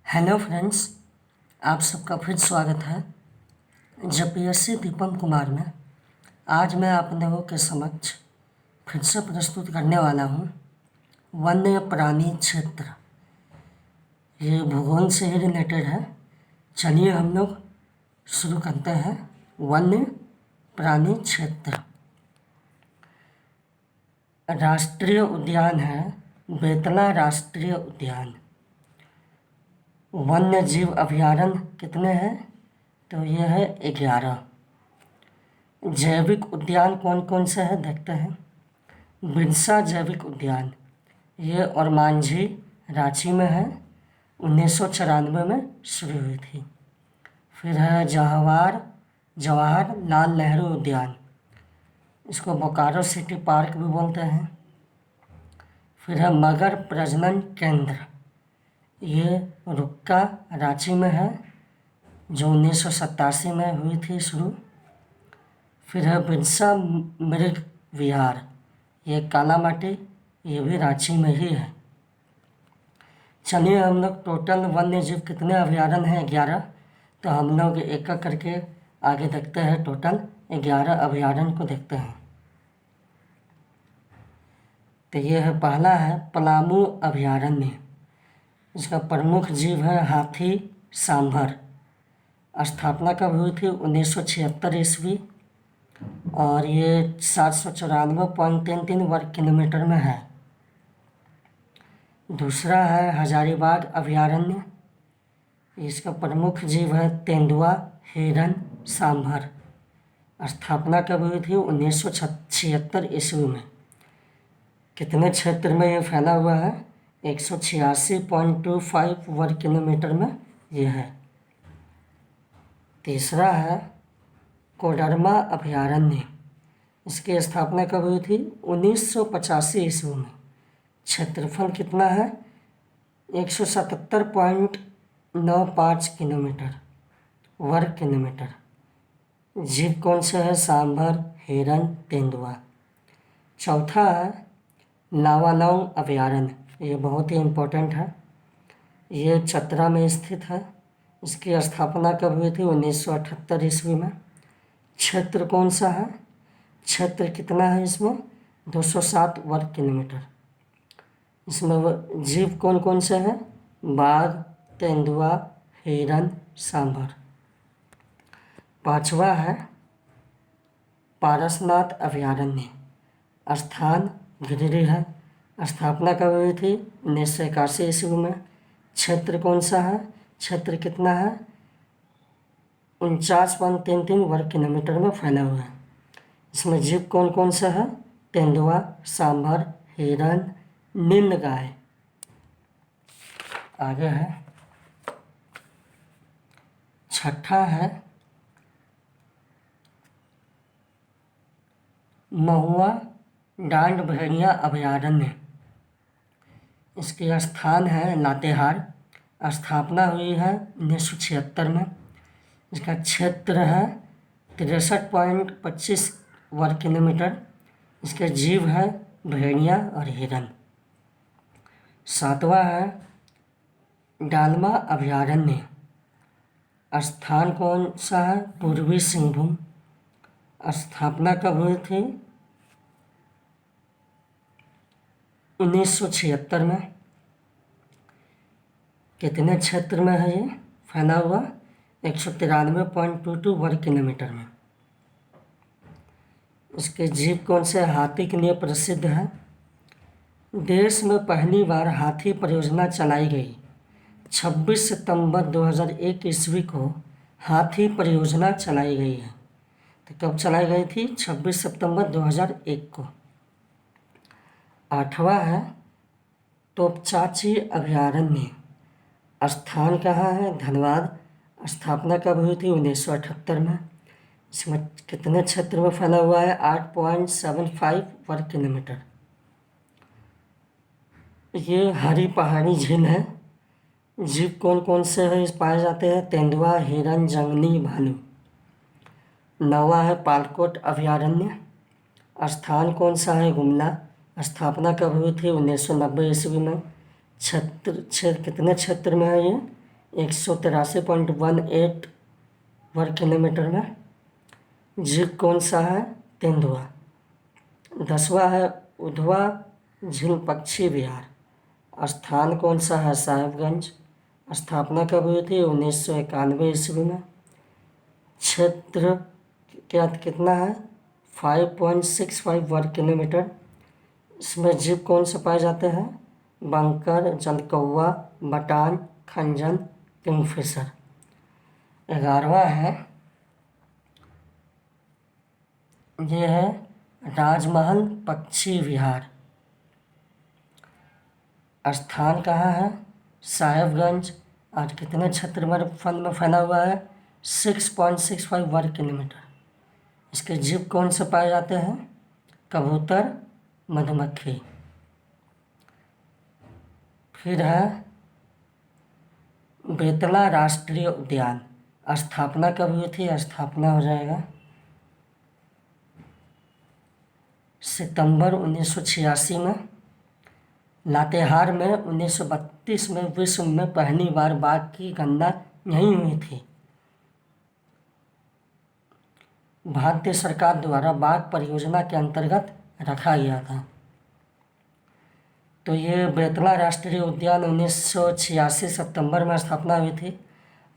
Hello friends, आप सबका फिर स्वागत है जेपीएससी दीपम कुमार में। आज मैं आप लोगों के समक्ष फिर से प्रस्तुत करने वाला हूँ वन्य प्राणी क्षेत्र। ये भूगोल से ही रिलेटेड है। चलिए हम लोग शुरू करते हैं। वन्य प्राणी क्षेत्र राष्ट्रीय उद्यान है बेतला राष्ट्रीय उद्यान। वन्य जीव अभयारण्य कितने हैं? तो यह है 11। जैविक उद्यान कौन कौन से हैं देखते हैं। बिरसा जैविक उद्यान, ये और मांझी रांची में है, 1994 में शुरू हुई थी। फिर है जवाहर लाल नेहरू उद्यान, इसको बोकारो सिटी पार्क भी बोलते हैं। फिर है मगर प्रजनन केंद्र, ये रुक्का रांची में है, जो 1987 में हुई थी शुरू। फिर है बिरसा मृग विहार, ये कालामाटी, ये भी रांची में ही है। चलिए हम लोग टोटल वन्य जीव कितने अभयारण्य हैं? 11। तो हम लोग एक एक करके आगे देखते हैं। टोटल 11 अभयारण्य को देखते हैं। तो ये है, पहला है पलामू अभयारण्य। इसका प्रमुख जीव है हाथी सांभर। स्थापना कब हुई थी? 1976 ईस्वी, और ये 794.33 वर्ग किलोमीटर में है। दूसरा है हजारीबाग अभयारण्य। इसका प्रमुख जीव है तेंदुआ हिरन सांभर। स्थापना कब हुई थी? 1976 ईस्वी में। कितने क्षेत्र में ये फैला हुआ है? 186.25 वर्ग किलोमीटर में ये है। तीसरा है कोडरमा अभयारण्य। इसकी स्थापना कब हुई थी? 1985 ईस्वी में। क्षेत्रफल कितना है? 177.95 किलोमीटर वर्ग किलोमीटर। जीव कौन से है? सांभर हिरन तेंदुआ। चौथा है लावालौंग अभयारण्य। ये बहुत ही इम्पोर्टेंट है। ये चतरा में स्थित है। इसकी स्थापना कब हुई थी? 1978 ईस्वी में। क्षेत्र कौन सा है? क्षेत्र कितना है इसमें? 207 वर्ग किलोमीटर। इसमें जीव कौन कौन से हैं? बाघ तेंदुआ हिरन सांभर। पांचवा है पारसनाथ अभयारण्य। स्थान गिरिडीह है। स्थापना कब हुई थी? 1981 ईस्वी में। क्षेत्र कौन सा है? क्षेत्र कितना है? 49.33 वर्ग किलोमीटर में फैला हुआ है। इसमें जीव कौन कौन सा है? तेंदुआ सांभर हिरन नीलगाय। आगे है छठा है महुआ डांड भेड़िया अभयारण्य। इसके स्थान है लातेहार। स्थापना हुई है 1976 में। इसका क्षेत्र है 63.25 वर्ग किलोमीटर। इसके जीव है भेड़िया और हिरन। सातवां है डालमा अभयारण्य। स्थान कौन सा है? पूर्वी सिंहभूम। स्थापना कब हुई थी? 1976 में। कितने क्षेत्र में है ये फैला हुआ? 193.22 वर्ग किलोमीटर में। इसके जीव कौन से? हाथी के लिए प्रसिद्ध है। देश में पहली बार हाथी परियोजना चलाई गई 26 सितंबर 2001 ईस्वी को हाथी परियोजना चलाई गई है। तो कब चलाई गई थी? 26 सितंबर 2001 को। आठवां है तोपचाची अभयारण्य। स्थान कहाँ है? धनबाद। स्थापना कब हुई थी? 1978 में। इसमें कितने क्षेत्र में फैला हुआ है? 8.75 वर्ग किलोमीटर। ये हरी पहाड़ी झील है। जीव कौन कौन से हैं पाए जाते हैं? तेंदुआ हिरन जंगली भालू। नौवां है पालकोट अभयारण्य। स्थान कौन सा है? गुमला। स्थापना कब हुई थी? 1990 ईस्वी में। कितने क्षेत्र में है ये? 183.18 वर्ग किलोमीटर में। जीव कौन सा है? तेंदुआ। 10वां है उधवा झील पक्षी विहार। स्थान कौन सा है? साहिबगंज। स्थापना कब हुई थी? 1991 ईस्वी में। क्षेत्र क्या कितना है? 5.65 वर्ग किलोमीटर। इसमें जीव कौन से पाए जाते हैं? बंकर, जलकौवा, बटान, खंजन, किंगफिशर। 11वां है, ये है राजमहल पक्षी विहार। स्थान कहाँ है? साहिबगंज। और कितने क्षेत्रफल में फैला हुआ है? 6.65 वर्ग किलोमीटर। इसके जीव कौन से पाए जाते हैं? कबूतर, मधुमक्खी। फिर है बेतला राष्ट्रीय उद्यान। स्थापना कब हुई थी? स्थापना हो जाएगा सितंबर 1986 में। लातेहार में 1932 में विश्व में पहली बार बाघ की गणना यहीं हुई थी। भारतीय सरकार द्वारा बाघ परियोजना के अंतर्गत रखा गया था। तो ये बेतला राष्ट्रीय उद्यान 1986 सितंबर में स्थापना हुई थी।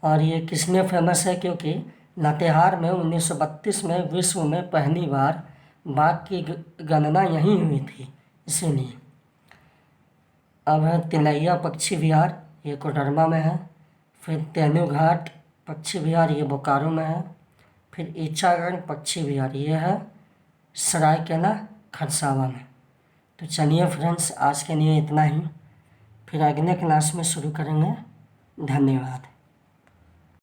और ये किसमें फेमस है? क्योंकि लातेहार में 1932 में विश्व में पहली बार बाघ की गणना यहीं हुई थी, इसीलिए। अब है तिलैया पक्षी विहार, ये कोडरमा में है। फिर तेनूघाट पक्षी विहार, ये बोकारो में है। फिर ईचागढ़ पक्षी विहार, ये है सरायकेला खरसावा में। तो चलिए फ्रेंड्स, आज के लिए इतना ही। फिर अगले क्लास में शुरू करेंगे। धन्यवाद।